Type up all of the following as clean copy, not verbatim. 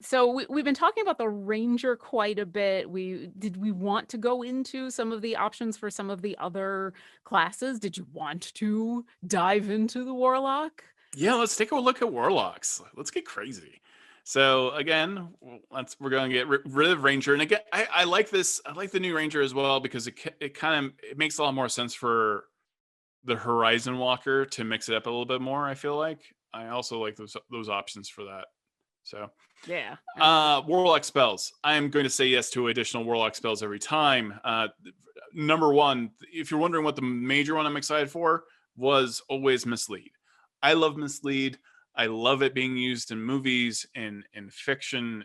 So we've been talking about the ranger quite a bit. We want to go into some of the options for some of the other classes? Did you want to dive into the warlock? Yeah, let's take a look at warlocks. Let's get crazy. So again, we're going to get rid of ranger, and again, I like this. I like the new ranger as well because it kind of it makes a lot more sense for the horizon walker to mix it up a little bit more. I feel like I also like those options for that. So Yeah. warlock spells. I am going to say yes to additional warlock spells every time. Number one, if you're wondering what the major one I'm excited for, was always mislead. I love mislead. I love it being used in movies and in fiction.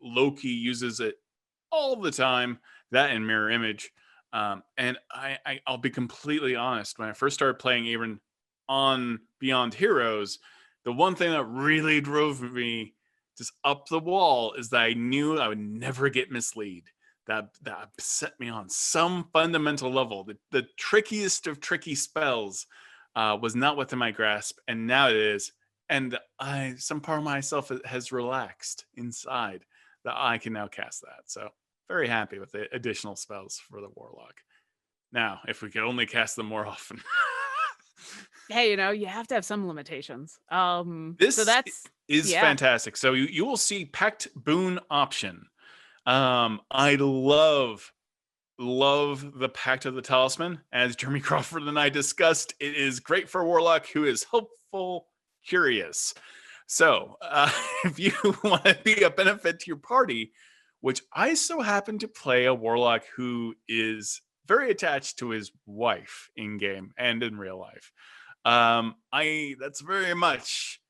Loki uses it all the time. That and mirror image. And I'll be completely honest. When I first started playing, even on Beyond Heroes, the one thing that really drove me just up the wall is that I knew I would never get mislead. That set me on some fundamental level. The trickiest of tricky spells was not within my grasp, and now it is. And some part of myself has relaxed inside that I can now cast that. So very happy with the additional spells for the warlock. Now, if we could only cast them more often. Hey, you have to have some limitations. So This that's is yeah. fantastic. So you will see Pact boon option. I love the Pact of the Talisman. As Jeremy Crawford and I discussed, it is great for a warlock who is hopeful, curious. So if you want to be a benefit to your party, which I so happen to play a warlock who is very attached to his wife in game and in real life. I that's very much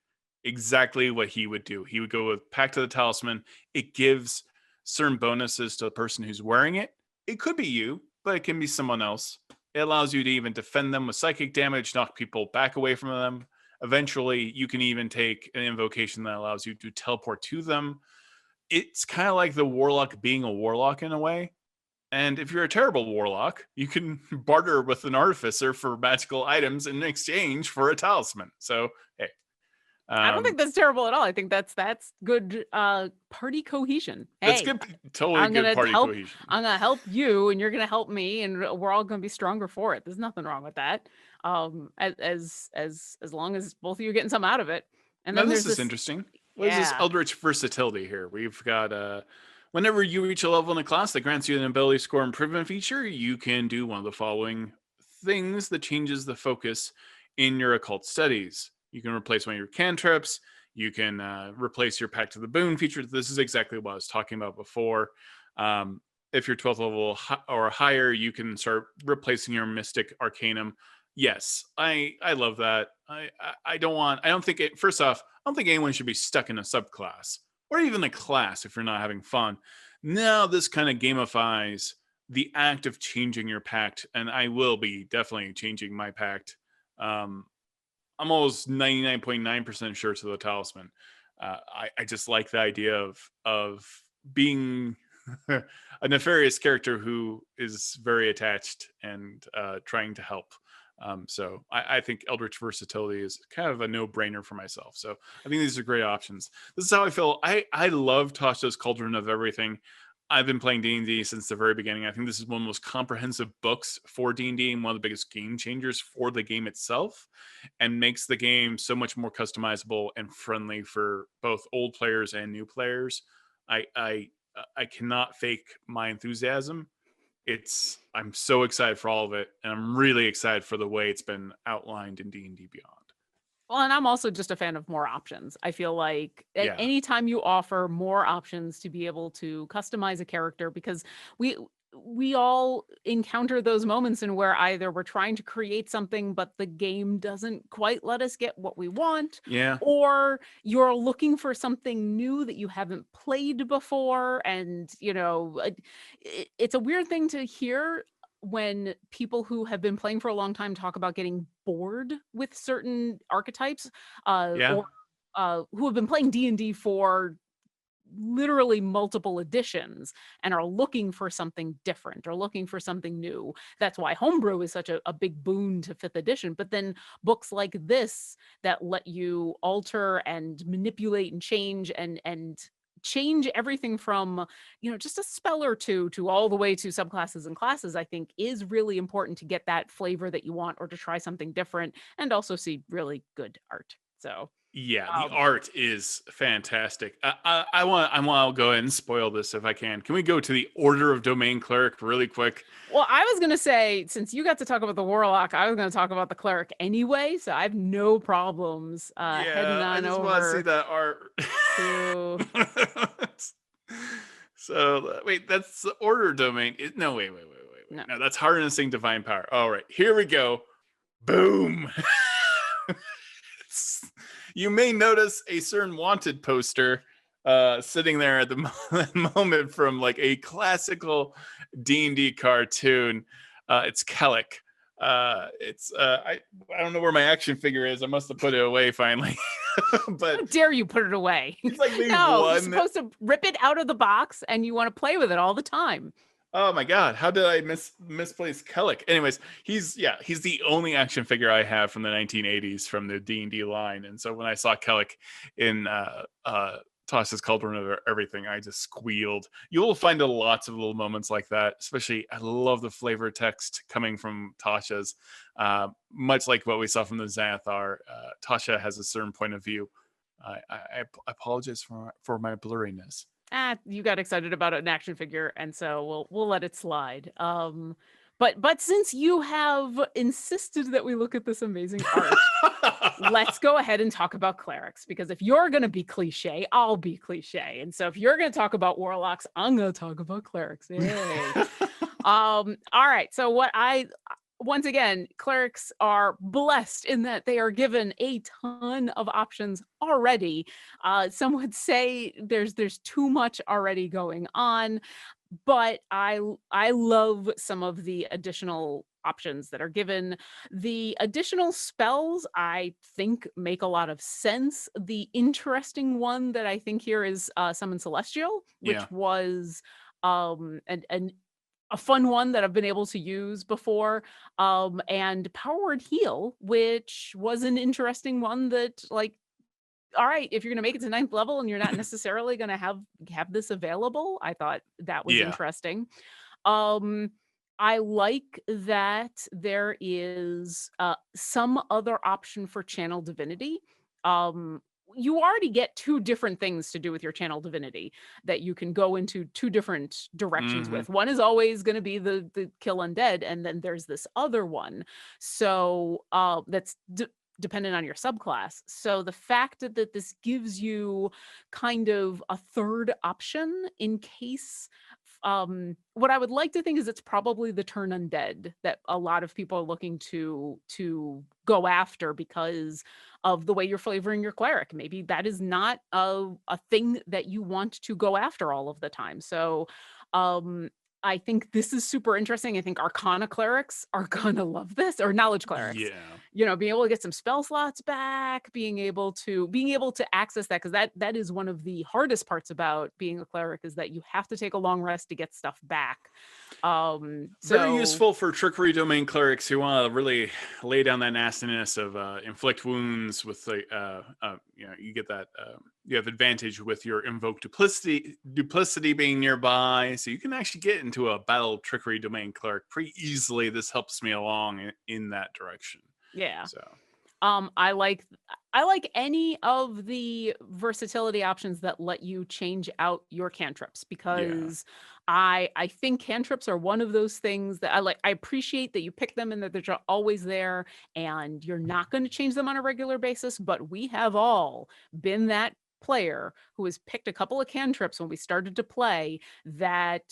exactly what he would do. He would go with Pact of the Talisman. It gives certain bonuses to the person who's wearing it. It could be you, but it can be someone else. It allows you to even defend them with psychic damage, knock people back away from them. Eventually, you can even take an invocation that allows you to teleport to them. It's kind of like the warlock being a warlock in a way. And if you're a terrible warlock, you can barter with an artificer for magical items in exchange for a talisman. So, hey, I don't um, think that's terrible at all. I think that's good party cohesion. that's Hey, good, totally I'm good gonna party help. cohesion. I'm gonna help you, and you're gonna help me, and we're all gonna be stronger for it. There's nothing wrong with that. As long as both of you are getting something out of it. And Now, then this there's is this. interesting. What is this Yeah. Eldritch versatility here? We've got whenever you reach a level in a class that grants you an ability score improvement feature, you can do one of the following things that changes the focus in your occult studies. You can replace one of your cantrips. You can replace your Pact of the Boon feature. This is exactly what I was talking about before. Um, if you're 12th level or higher, you can start replacing your Mystic Arcanum. Yes, I love that. I don't want. I don't think it. First off, I don't think anyone should be stuck in a subclass or even a class if you're not having fun. Now this kind of gamifies the act of changing your pact, and I will be definitely changing my pact. Um, I'm almost 99.9% sure to the talisman. I just like the idea of being a nefarious character who is very attached and trying to help. So I think Eldritch versatility is kind of a no-brainer for myself. So I think these are great options. This is how I feel. I love Tasha's Cauldron of Everything. I've been playing D&D since the very beginning. I think this is one of the most comprehensive books for D&D and one of the biggest game changers for the game itself, and makes the game so much more customizable and friendly for both old players and new players. I cannot fake my enthusiasm. I'm so excited for all of it, and I'm really excited for the way it's been outlined in D&D Beyond. Well, and I'm also just a fan of more options. I feel like at Yeah. any time you offer more options to be able to customize a character, because we we all encounter those moments in where either we're trying to create something but the game doesn't quite let us get what we want, Yeah. or you're looking for something new that you haven't played before. And it's a weird thing to hear when people who have been playing for a long time talk about getting bored with certain archetypes, Yeah. or who have been playing D&D for literally multiple editions and are looking for something different or looking for something new. That's why homebrew is such a big boon to fifth edition. But then books like this that let you alter and manipulate and change and change everything from, just a spell or two to all the way to subclasses and classes, I think is really important to get that flavor that you want or to try something different and also see really good art. So, Yeah, the um, art is fantastic. I want to go ahead and spoil this if I can. Can we go to the Order of Domain Cleric really quick? well, I was going to say, since you got to talk about the Warlock, I was going to talk about the Cleric anyway. So I have no problems heading Yeah, I on just want to see over that art. to. So wait, that's the Order domain. No, wait. No. No, that's harnessing divine power. All right, here we go. Boom. You may notice a certain wanted poster sitting there at the moment from like a classical D&D cartoon. It's Kellic. I don't know where my action figure is. I must have put it away finally. But How dare you put it away? it's like maybe No, you're one. supposed to rip it out of the box and you want to play with it all the time. Oh my god, how did I misplace Kellic? Anyways, he's the only action figure I have from the 1980s from the D&D line. And so when I saw Kellic in Tasha's Cauldron of everything, I just squealed. You will find lots of little moments like that. Especially, I love the flavor text coming from Tasha's. Much like what we saw from the Xanathar, Tasha has a certain point of view. I apologize for my blurriness. You got excited about an action figure, and so we'll let it slide. But since you have insisted that we look at this amazing art, let's go ahead and talk about clerics, because if you're going to be cliche, I'll be cliche. And so if you're going to talk about warlocks, I'm going to talk about clerics. Yay. All right. So once again, clerics are blessed in that they are given a ton of options already. Some would say there's too much already going on, but I love some of the additional options that are given. The additional spells, I think, make a lot of sense. The interesting one that I think here is Summon Celestial, Yeah. which was a fun one that I've been able to use before. And Power Word Heal, which was an interesting one that, like, all right, if you're going to make it to 9th level and you're not necessarily going to have this available, I thought that was Yeah. interesting. I like that there is some other option for Channel Divinity. You already get 2 different things to do with your Channel Divinity that you can go into 2 different directions Mhm. with. One is always going to be the kill undead, and then there's this other one. So that's dependent on your subclass. So the fact that this gives you kind of a third option in case, what I would like to think is it's probably the turn undead that a lot of people are looking to go after because of the way you're flavoring your cleric. Maybe that is not a thing that you want to go after all of the time. So I think this is super interesting. I think Arcana clerics are gonna love this, or knowledge clerics. Yeah. Being able to get some spell slots back, being able to access that, because that is one of the hardest parts about being a cleric, is that you have to take a long rest to get stuff back. Very So useful for trickery domain clerics who want to really lay down that nastiness of inflict wounds with the you get that you have advantage with your invoke duplicity being nearby, so you can actually get into a battle trickery domain cleric pretty easily. This helps me along in that direction. yeah. So I like any of the versatility options that let you change out your cantrips, yeah, because I think cantrips are one of those things that I like. I appreciate that you pick them and that they're always there and you're not going to change them on a regular basis, but we have all been that player who has picked a couple of cantrips when we started to play that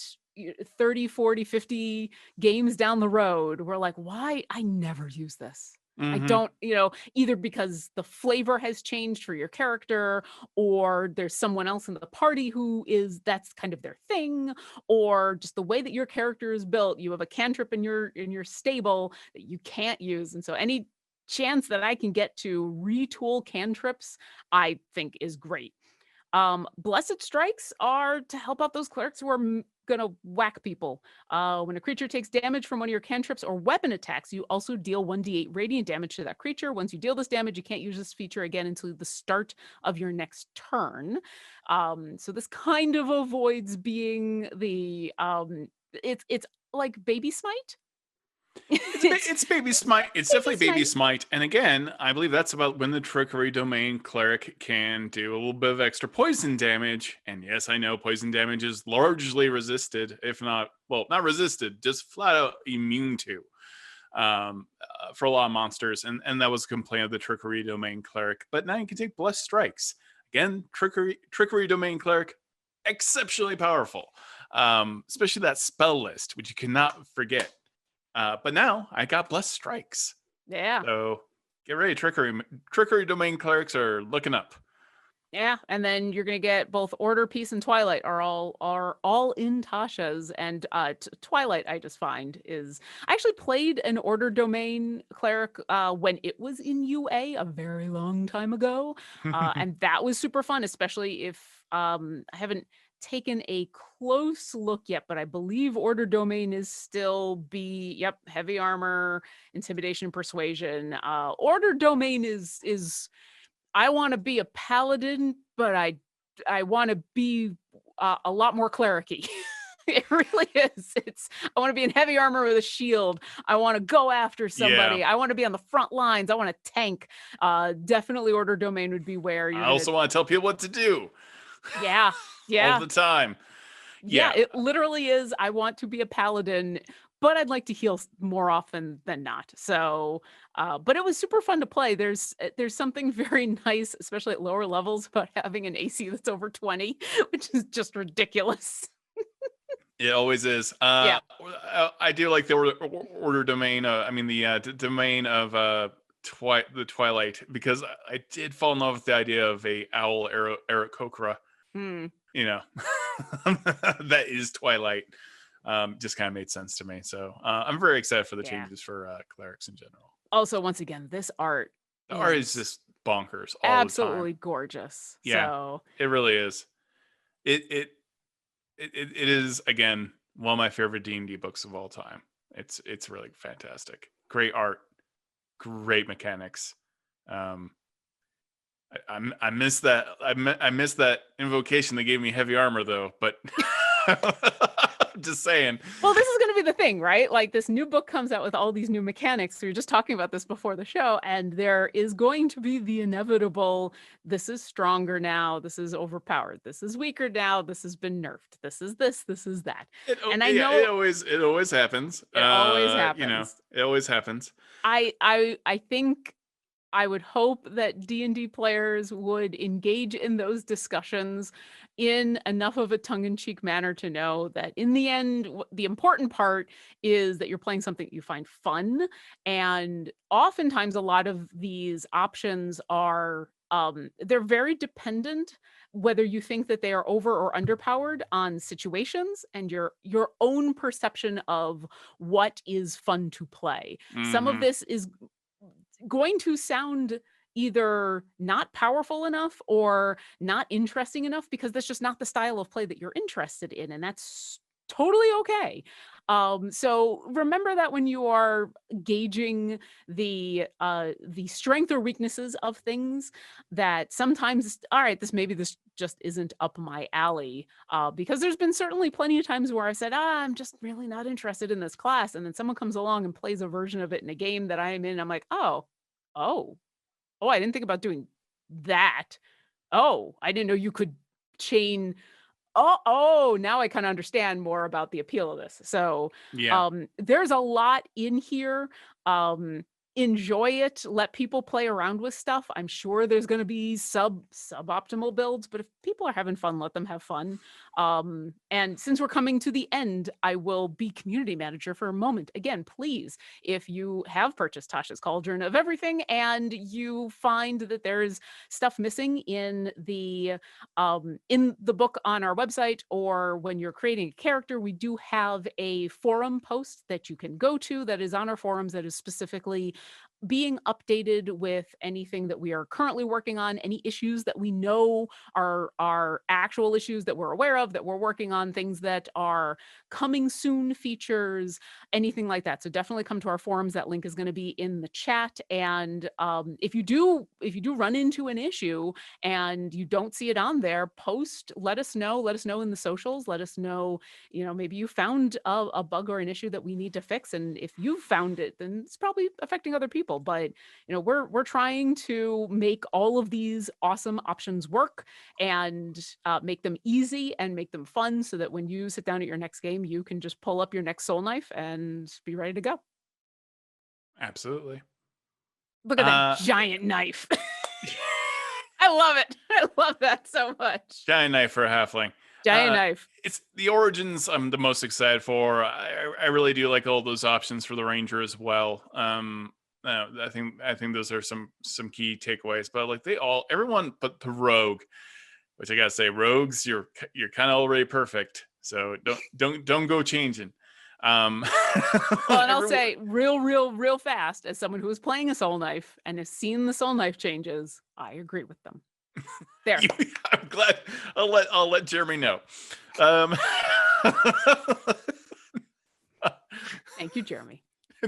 30, 40, 50 games down the road, we're like, why? I never use this. I mm-hmm. don't, either because the flavor has changed for your character, or there's someone else in the party who that's kind of their thing, or just the way that your character is built. You have a cantrip in your stable that you can't use. And so any chance that I can get to retool cantrips, I think is great. Blessed strikes are to help out those clerics who are going gonna whack people. When a creature takes damage from one of your cantrips or weapon attacks, you also deal 1d8 radiant damage to that creature. Once you deal this damage, you can't use this feature again until the start of your next turn. So this kind of avoids being the it's like baby smite. It's baby smite. It's baby definitely baby smite. smite. And again, I believe that's about when the trickery domain cleric can do a little bit of extra poison damage. And yes, I know poison damage is largely resisted, if not, well, not resisted, just flat out immune to, for a lot of monsters. And that was a complaint of the trickery domain cleric. But now you can take blessed strikes. Again, trickery domain cleric, exceptionally powerful, especially that spell list, which you cannot forget. But now I got blessed strikes. Yeah. So get ready, trickery domain clerics are looking up. Yeah, and then you're gonna get both Order, Peace, and Twilight are all in Tasha's, and Twilight I just find is I actually played an Order domain cleric when it was in UA a very long time ago, and that was super fun, especially if I haven't taken a close look yet, but I believe Order domain is still heavy armor, intimidation, persuasion. Order domain is I want to be a paladin, but I want to be a lot more cleric-y. It really is. I want to be in heavy armor with a shield. I want to go after somebody. Yeah. I want to be on the front lines. I want to tank. Definitely Order domain would be where you're I also want to tell people what to do. Yeah. All the time. Yeah, it literally is. I want to be a paladin, but I'd like to heal more often than not. So, but it was super fun to play. There's something very nice, especially at lower levels, about having an AC that's over 20, which is just ridiculous. It always is. Yeah. I do like the order domain. The domain of the Twilight, because I did fall in love with the idea of a owl Aarakocra. You know, that is Twilight. Just kind of made sense to me. So I'm very excited for the changes for clerics in general. Also, once again, this art is just bonkers. Absolutely gorgeous. Yeah, so it really is. It is, again, one of my favorite D&D books of all time. It's really fantastic. Great art, great mechanics. I miss that. I miss that invocation that gave me heavy armor, though. But just saying. Well, this is going to be the thing, right? Like, this new book comes out with all these new mechanics. We were just talking about this before the show, and there is going to be the inevitable, this is stronger now, this is overpowered, this is weaker now, this has been nerfed, this is this is that. And I know it always happens. It always happens. You know, it always happens. I think I would hope that D&D players would engage in those discussions in enough of a tongue-in-cheek manner to know that in the end, the important part is that you're playing something you find fun. And oftentimes a lot of these options are, they're very dependent, whether you think that they are over or underpowered, on situations and your own perception of what is fun to play. Some of this is going to sound either not powerful enough or not interesting enough because that's just not the style of play that you're interested in, and that's totally okay. So remember that when you are gauging the strength or weaknesses of things, that sometimes, all right, this just isn't up my alley, because there's been certainly plenty of times where I said, I'm just really not interested in this class, and then someone comes along and plays a version of it in a game that I am in, I'm like, oh, I didn't think about doing that. Oh, I didn't know you could chain. Oh, now I kind of understand more about the appeal of this. So, there's a lot in here. Enjoy it. Let people play around with stuff. I'm sure there's going to be suboptimal builds, but if people are having fun, let them have fun. And since we're coming to the end, I will be community manager for a moment. Again, please, if you have purchased Tasha's Cauldron of Everything and you find that there's stuff missing in the book on our website, or when you're creating a character, we do have a forum post that you can go to that is on our forums that is specifically being updated with anything that we are currently working on, any issues that we know are actual issues that we're aware of, that we're working on, things that are coming soon, features, anything like that. So definitely come to our forums. That link is going to be in the chat. And if you do run into an issue and you don't see it on there, post, let us know in the socials, let us know, maybe you found a bug or an issue that we need to fix. And if you found it, then it's probably affecting other people. But we're trying to make all of these awesome options work and make them easy and make them fun, so that when you sit down at your next game, you can just pull up your next Soulknife and be ready to go. Absolutely. Look at that giant knife. I love it. I love that so much. Giant knife for a halfling. Giant knife. It's the origins I'm the most excited for. I really do like all those options for the ranger as well. I think those are some key takeaways. But like everyone but the rogue, which I gotta say, rogues, you're kind of already perfect. So don't go changing. Well, and I'll say real fast, as someone who is playing a Soulknife and has seen the Soulknife changes, I agree with them. There. I'm glad. I'll let Jeremy know. Thank you, Jeremy.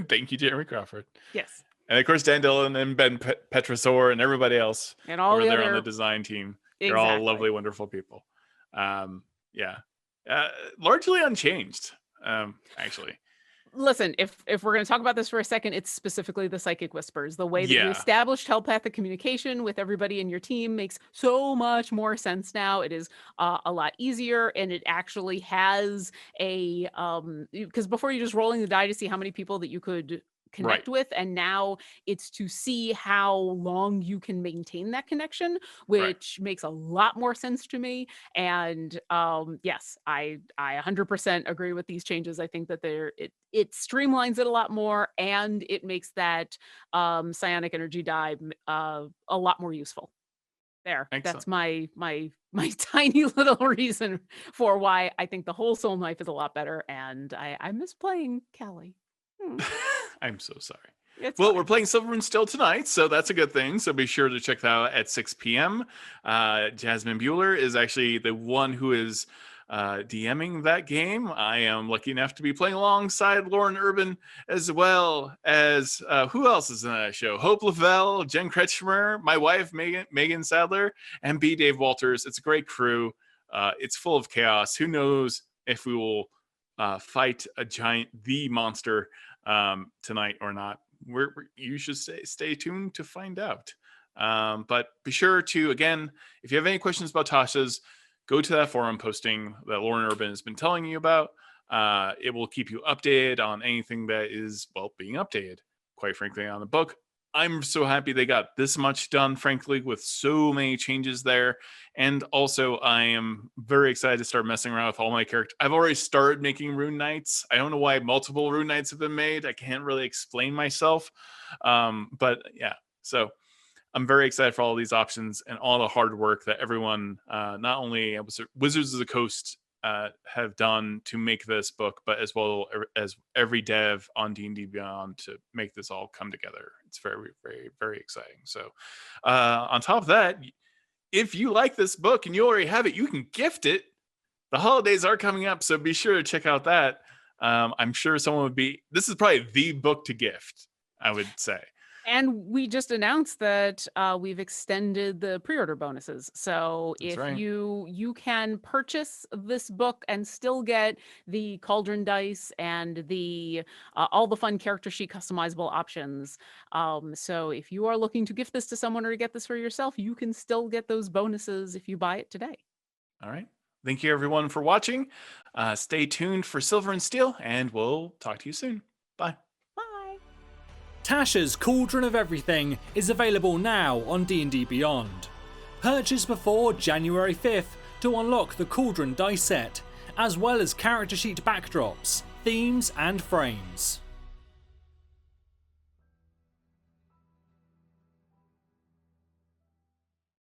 Thank you, Jeremy Crawford. Yes. And of course, Dan Dillon and Ben Petrosor and everybody else and all over the there other... on the design team. Exactly. They're all lovely, wonderful people. Largely unchanged, actually. Listen, if we're going to talk about this for a second, it's specifically the psychic whispers. The way that you established telepathic communication with everybody in your team makes so much more sense now. It is a lot easier, and it actually has a because before you're just rolling the die to see how many people that you could connect with, and now it's to see how long you can maintain that connection, which makes a lot more sense to me. And yes, I 100% agree with these changes. I think that it streamlines it a lot more, and it makes that psionic energy die a lot more useful. There. Excellent. That's my tiny little reason for why I think the whole Soulknife is a lot better, and I miss playing Callie. I'm so sorry. Well, we're playing Silver and Still tonight, so that's a good thing. So be sure to check that out at 6 p.m. Jasmine Bueller is actually the one who is DMing that game. I am lucky enough to be playing alongside Lauren Urban, as well as who else is in that show? Hope Lavelle, Jen Kretschmer, my wife, Megan Sadler, and B. Dave Walters. It's a great crew. It's full of chaos. Who knows if we will fight the monster tonight or not. You should stay tuned to find out. But be sure to, again, if you have any questions about Tashas, go to that forum posting that Lauren Urban has been telling you about. It will keep you updated on anything that is, being updated, quite frankly, on the book. I'm so happy they got this much done, frankly, with so many changes there. And also, I am very excited to start messing around with all my characters. I've already started making rune knights. I don't know why multiple rune knights have been made. I can't really explain myself. But yeah, so I'm very excited for all these options and all the hard work that everyone, not only Wizards of the Coast, have done to make this book, but as well as every dev on D&D Beyond to make this all come together. It's very, very, very exciting. So on top of that, if you like this book and you already have it, you can gift it. The holidays are coming up, so be sure to check out that. I'm sure someone this is probably the book to gift, I would say. And we just announced that we've extended the pre-order bonuses. So if you can purchase this book and still get the Cauldron dice and the all the fun character sheet customizable options. So if you are looking to gift this to someone or to get this for yourself, you can still get those bonuses if you buy it today. All right. Thank you, everyone, for watching. Stay tuned for Silver and Steel, and we'll talk to you soon. Bye. Tasha's Cauldron of Everything is available now on D&D Beyond. Purchase before January 5th to unlock the Cauldron dice set, as well as character sheet backdrops, themes and frames.